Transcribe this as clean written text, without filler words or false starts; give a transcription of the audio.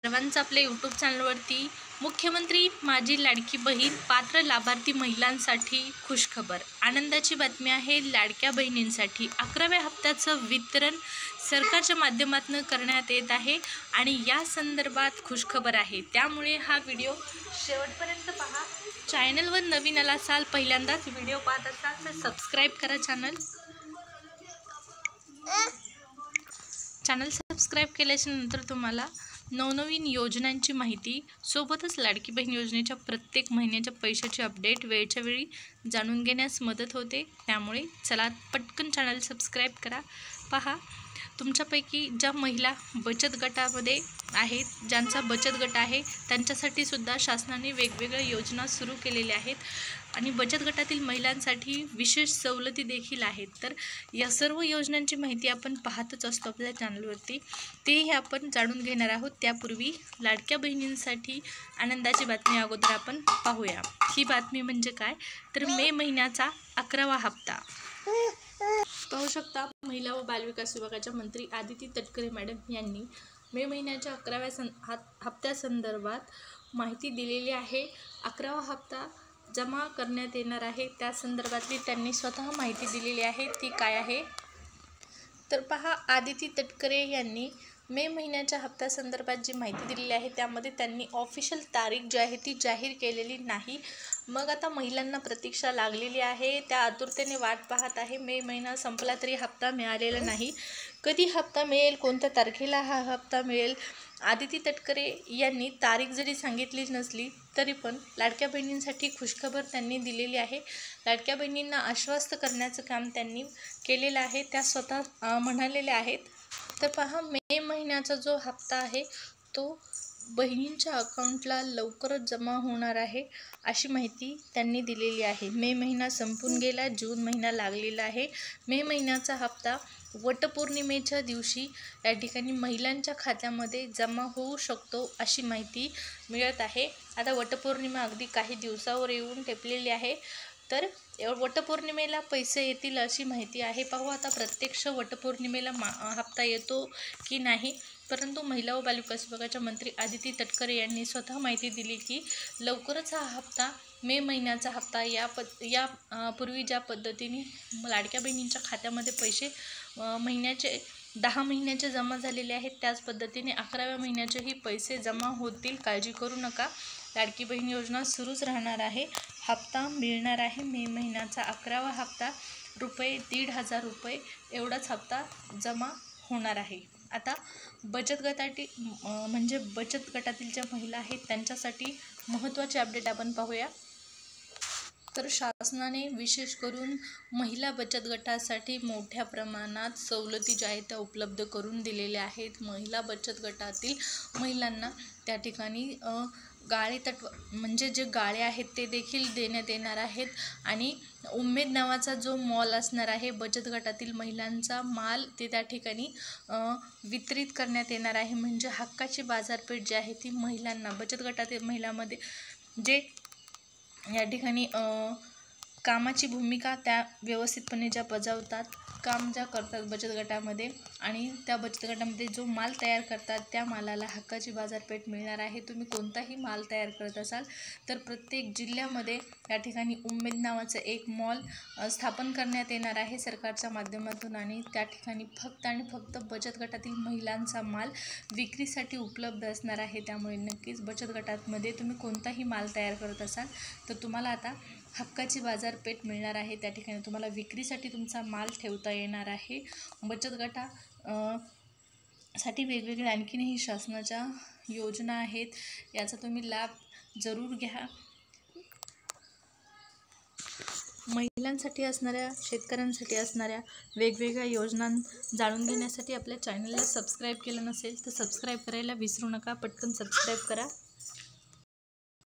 सर्वांचं आपल्या यूट्यूब चॅनलवरती मुख्यमंत्री माझी लाडकी बहीण पात्र लाभार्थी महिलांसाठी खुशखबर आनंदाची बातमी आहे। लाडक्या बहिणींसाठी 11व्या हप्त्याचं वितरण सरकारच्या माध्यमातून करण्यात येत आहे आणि या संदर्भात खुशखबर आहे, त्यामुळे हा व्हिडिओ शेवटपर्यंत पहा। चॅनलवर नवीन आला असाल, पहिल्यांदाच व्हिडिओ पाहत असाल तर सबस्क्राईब करा। चॅनल सबस्क्राईब केल्याच्या नंतर तुम्हाला नवनवीन योजनांची माहिती सोबतच लाडकी बहीण योजनेच्या प्रत्येक महिन्याच्या पैशाची अपडेट वेळच्या वेळी जाणून घेण्यास मदत होते। त्यामुळे चला पटकन चॅनल सबस्क्राईब करा। पहा, तुमच्यापैकी ज्या महिला बचत गटामध्ये आहेत, ज्यांचा बचत गट आहे, त्यांच्यासाठी सुद्धा शासनाने वेगवेगळ्या योजना सुरू केलेल्या आहेत आणि बचत गटातील महिलांसाठी विशेष सवलती देखील आहेत। तर या सर्व योजनांची माहिती आपण पाहतच असतो आपल्या चॅनलवरती, तेही आपण जाणून घेणार आहोत। त्यापूर्वी लाडक्या बहिणींसाठी आनंदाची बातमी अगोदर आपण पाहूया। ही बातमी म्हणजे काय, तर मे महिन्याचा 11वा हप्ता पाहू शकता। महिला व बालविकास विभागाच्या मंत्री आदिती तटकरे मॅडम यांनी मे महिन्याच्या 11व्या हप्त्यासंदर्भात माहिती दिलेली आहे। 11वा हप्ता जमा करण्यात येणार आहे, त्या संदर्भातली त्यांनी स्वतः माहिती दिलेली आहे। ती काय आहे तर पहा, आदिती तटकरे यांनी मे महिन्याच्या हप्त्यासंदर्भात जी माहिती दिलेली आहे त्यामध्ये त्यांनी ऑफिशियल तारीख जी आहे ती जाहीर केलेली नाही। मग आता महिलांना प्रतीक्षा लागलेली आहे, त्या आतुरतेने वाट पाहत आहे। मे महिना संपला तरी हप्ता मिळालेला नाही। कधी हप्ता मिळेल, कोणत्या तारखेला हा हप्ता मिळेल, आदिती तटकरे यांनी तारीख जरी सांगितली नसली तरी पण लाडक्या बहिणींसाठी खुशखबर त्यांनी दिलेली आहे। लाडक्या बहिणींना आश्वस्त करण्याचं काम त्यांनी केलेलं आहे, त्या स्वतः म्हणालेल्या आहेत। तर पहा, मे महिन्याचा जो हप्ता आहे तो बहिणींच्या अकाउंटला लवकरच जमा होणार आहे, अशी माहिती त्यांनी दिलेली आहे। मे महिना संपून गेला, जून महिना लागलेला आहे। मे महिन्याचा हप्ता वटपौर्णिमेच्या दिवशी या ठिकाणी महिलांच्या खात्यामध्ये जमा होऊ शकतो, अशी माहिती मिळत आहे। आता वटपौर्णिमा अगदी काही दिवसावर येऊन ठेपलेली आहे, तर वटपौर्णिमेला पैसे येतील अशी माहिती आहे। पाहू आता प्रत्यक्ष वटपौर्णिमेला हप्ता येतो की नाही, परंतु महिला व बालविकास विभागाच्या मंत्री आदिती तटकरे यांनी स्वतः माहिती दिली की लवकरच हा हप्ता, मे महिन्याचा हप्ता पूर्वी ज्या पद्धतीने लाडक्या बहिणींच्या खात्यामध्ये पैसे महिन्याचे 10 महिन्याचे जमा झालेले आहेत, त्याच पद्धतीने 11व्या महिन्याचेही पैसे जमा होतील। काळजी करू नका, लाडकी बहीण योजना सुरूच राहणार आहे। हप्ता मिळणार आहे। मे महिन्याचा 11वा हप्ता ₹1,500 एवढाच हप्ता जमा होणार आहे। आता बचत गटातील ज्या महिला आहेत त्यांच्यासाठी महत्त्वाचे अपडेट आपण पाहूया। तर शासनाने विशेष करून महिला बचत गटासाठी मोठ्या प्रमाणात सवलती ज्या आहेत त्या उपलब्ध करून दिलेल्या आहेत। महिला बचत गटातील महिलांना त्या ठिकाणी गाळे तत्व म्हणजे जे गाळे आहेत ते देखील देण्यात येणार आहेत आणि उमेद नावाचा जो मॉल असणार आहे, बचत गटातील महिलांचा माल ते त्या ठिकाणी वितरित करण्यात येणार आहे। म्हणजे हक्काची बाजारपेठ जी आहे ती महिलांना, बचत गटातील महिलांमध्ये जे या ठिकाणी कामाची भूमिका त्या व्यवस्थितपणे ज्या बजावतात, काम ज्या करतात बचत गटामध्ये आणि त्या बचत गटामध्ये जो माल तयार करतात त्या मालाला हक्काची बाजारपेठ मिळणार आहे। तुम्ही कोणताही माल तयार करत असाल तर प्रत्येक जिल्ह्यामध्ये या ठिकाणी उमेद नावाचं एक मॉल स्थापन करण्यात येणार आहे सरकारच्या माध्यमातून आणि त्या ठिकाणी फक्त आणि फक्त बचत गटातील महिलांचा माल विक्रीसाठी उपलब्ध असणार आहे। त्यामुळे नक्कीच बचत गटामध्ये तुम्ही कोणताही माल तयार करत असाल तर तुम्हाला आता हक्काची बाजारपेठ मिळणार आहे। त्या ठिकाणी तुम्हाला विक्रीसाठी तुमचा माल ठेवता येणार आहे। बचत गटासाठी वेगवेगळ्या आणखीनही शासनाच्या योजना आहेत, याचा तुम्ही लाभ जरूर घ्या। महिलांसाठी असणाऱ्या, शेतकऱ्यांसाठी असणाऱ्या वेगवेगळ्या योजना जाणून घेण्यासाठी आपल्या चॅनलला सबस्क्राईब केलं नसेल तर सबस्क्राईब करायला विसरू नका। पटकन सबस्क्राईब करा।